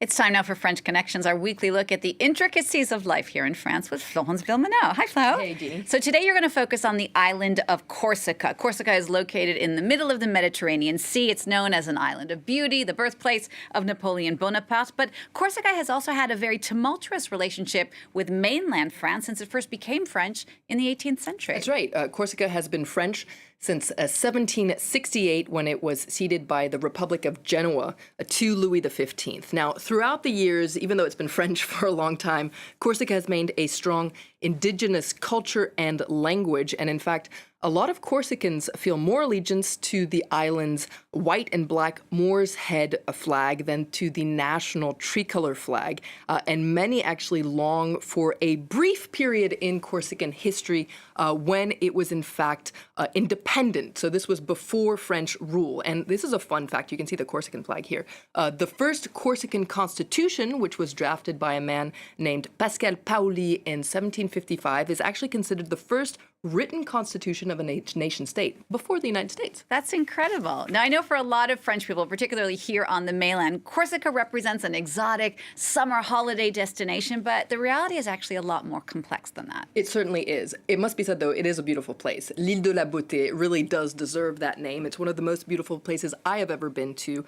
It's time now for French Connections, our weekly look at the intricacies of life here in France with Florence Villeminot. Hi, Flo. Hey, Jeannie. So today you're going to focus on the island of Corsica. Corsica is located in the middle of the Mediterranean Sea. It's known as an island of beauty, the birthplace of Napoleon Bonaparte. But Corsica has also had a very tumultuous relationship with mainland France since it first became French in the 18th century. That's right. Corsica has been French since 1768, when it was ceded by the Republic of Genoa to Louis XV. Now, throughout the years, even though it's been French for a long time, Corsica has maintained a strong indigenous culture and language. And in fact, a lot of Corsicans feel more allegiance to the island's white and black Moor's head flag than to the national tricolor flag. And many actually long for a brief period in Corsican history when it was in fact independent. So this was before French rule. And this is a fun fact. You can see the Corsican flag here. The first Corsican constitution, which was drafted by a man named Pascal Paoli in 1755, is actually considered the first written constitution of a nation state before the United States. That's incredible. Now, I know for a lot of French people, particularly here on the mainland, Corsica represents an exotic summer holiday destination, but the reality is actually a lot more complex than that. It certainly is. It must be said, though, it is a beautiful place. L'Île de la Beauté really does deserve that name. It's one of the most beautiful places I have ever been to,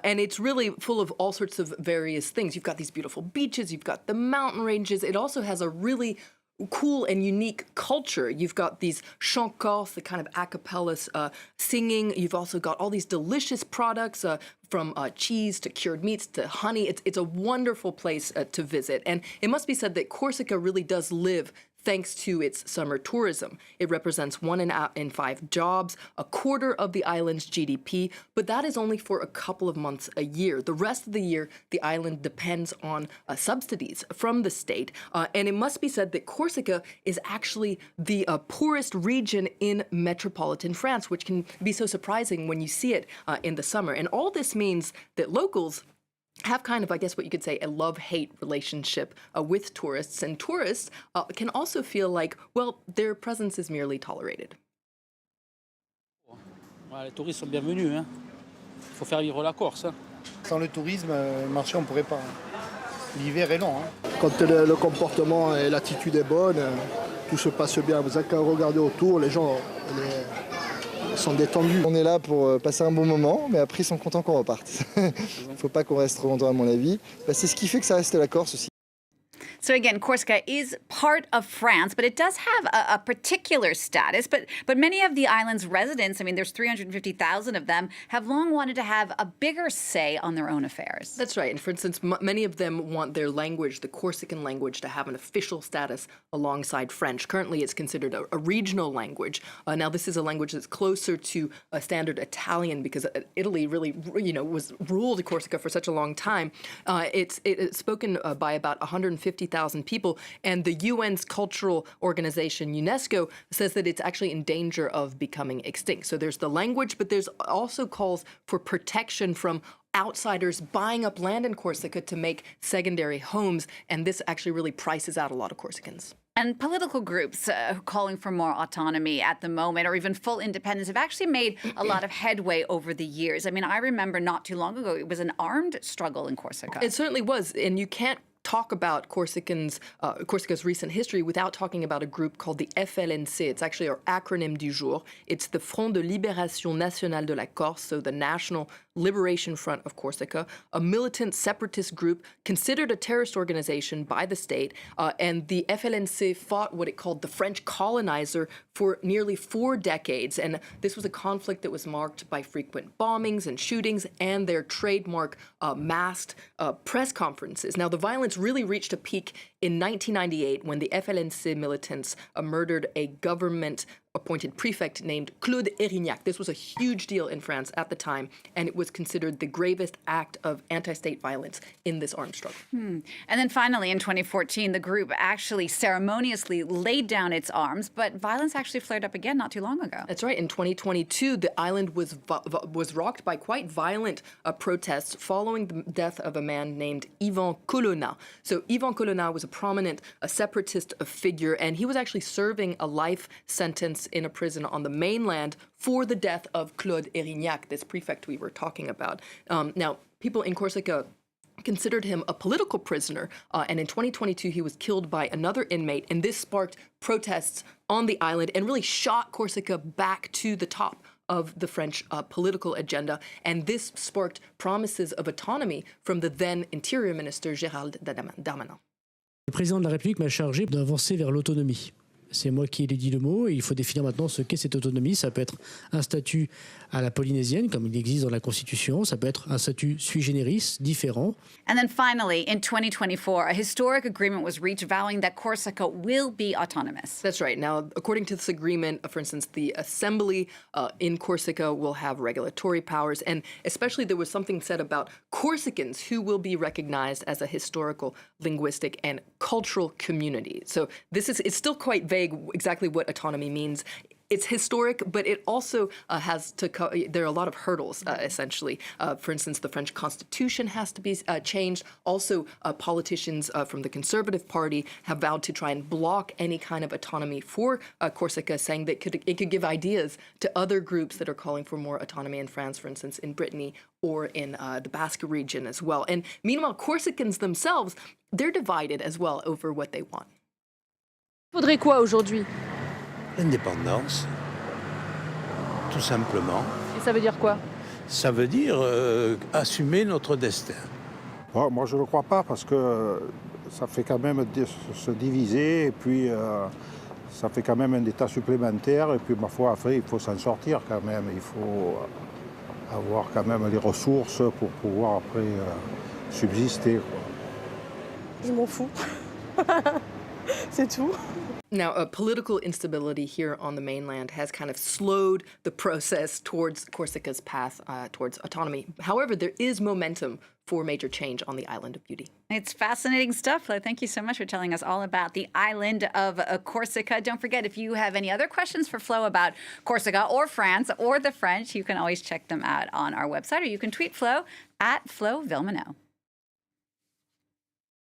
and it's really full of all sorts of various things. You've got these beautiful beaches, you've got the mountain ranges. It also has a really cool and unique culture. You've got these chants corse, the kind of a cappella singing. You've also got all these delicious products from cheese to cured meats to honey. It's a wonderful place to visit. And it must be said that Corsica really does live thanks to its summer tourism. It represents 1 in 5 jobs, a quarter of the island's GDP, but that is only for a couple of months a year. The rest of the year, the island depends on subsidies from the state. And it must be said that Corsica is actually the poorest region in metropolitan France, which can be so surprising when you see it in the summer. And all this means that locals have kind of, I guess what you could say, a love-hate relationship with tourists. And tourists can also feel like, well, their presence is merely tolerated. Les touristes sont bienvenus. Il faut faire vivre la Corse. Sans le tourisme, le marché, on ne pourrait pas. L'hiver est long. Quand le comportement et l'attitude est bonne, tout se passe bien. Vous avez qu'à regarder autour, les gens sont détendus. On est là pour passer un bon moment, mais après ils sont contents qu'on reparte. Il ne faut pas qu'on reste trop longtemps à mon avis. C'est ce qui fait que ça reste la Corse aussi. So again, Corsica is part of France, but it does have a particular status. But many of the island's residents, I mean, there's 350,000 of them, have long wanted to have a bigger say on their own affairs. That's right. And for instance, many of them want their language, the Corsican language, to have an official status alongside French. Currently, it's considered a regional language. Now, this is a language that's closer to a standard Italian because Italy really, was ruled Corsica for such a long time. It's spoken by about 150,000 people, and the UN's cultural organization, UNESCO, says that it's actually in danger of becoming extinct. So there's the language, but there's also calls for protection from outsiders buying up land in Corsica to make secondary homes, and this actually really prices out a lot of Corsicans. And political groups calling for more autonomy at the moment, or even full independence, have actually made a lot of headway over the years. I mean, I remember not too long ago, it was an armed struggle in Corsica. It certainly was, and you can't talk about Corsica's recent history without talking about a group called the FLNC. It's actually our acronym du jour. It's the Front de Libération Nationale de la Corse, so the National Liberation Front of Corsica, a militant separatist group considered a terrorist organization by the state, and the FLNC fought what it called the French colonizer for nearly 4 decades, and this was a conflict that was marked by frequent bombings and shootings and their trademark masked press conferences. Now, the violence really reached a peak in 1998 when the FLNC militants murdered a government-appointed prefect named Claude Erignac. This was a huge deal in France at the time, and it was considered the gravest act of anti-state violence in this armed struggle. And then finally, in 2014, the group actually ceremoniously laid down its arms, but violence actually flared up again not too long ago. That's right. In 2022, the island was rocked by quite violent protests following the death of a man named Ivan Kuluna. So Ivan Kuluna was a prominent separatist figure, and he was actually serving a life sentence in a prison on the mainland for the death of Claude Erignac, this prefect we were talking about. Now, people in Corsica considered him a political prisoner, and in 2022 he was killed by another inmate, and this sparked protests on the island and really shot Corsica back to the top of the French political agenda, and this sparked promises of autonomy from the then Interior Minister Gérald Darmanin. Le président de la République m'a chargé d'avancer vers l'autonomie. C'est moi qui ai dit le mot et il faut définir maintenant ce qu'est cette autonomie. Ça peut être un statut à la polynésienne, comme il existe dans la Constitution. Ça peut être un statut sui generis, différent. And then finally, in 2024, a historic agreement was reached vowing that Corsica will be autonomous. That's right. Now, according to this agreement, for instance, the assembly in Corsica will have regulatory powers, and especially there was something said about Corsicans who will be recognized as a historical, linguistic, and cultural community. So it's still quite vague exactly what autonomy means. It's historic, but it also has to there are a lot of hurdles, essentially. For instance, the French Constitution has to be changed. Also, politicians from the Conservative Party have vowed to try and block any kind of autonomy for Corsica, saying that it could give ideas to other groups that are calling for more autonomy in France, for instance, in Brittany or in the Basque region as well. And meanwhile, Corsicans themselves, they're divided as well over what they want. Faudrait quoi aujourd'hui? L'indépendance, tout simplement. Et ça veut dire quoi? Ça veut dire assumer notre destin. Moi, je ne le crois pas parce que ça fait quand même se diviser et puis ça fait quand même un État supplémentaire et puis ma foi, après, il faut s'en sortir quand même. Il faut avoir quand même les ressources pour pouvoir après subsister. Je m'en fous. C'est tout. Now, political instability here on the mainland has kind of slowed the process towards Corsica's path towards autonomy. However, there is momentum for major change on the Island of Beauty. It's fascinating stuff, Flo. Thank you so much for telling us all about the island of Corsica. Don't forget, if you have any other questions for Flo about Corsica or France or the French, you can always check them out on our website, or you can tweet Flo at Flo Vilmano.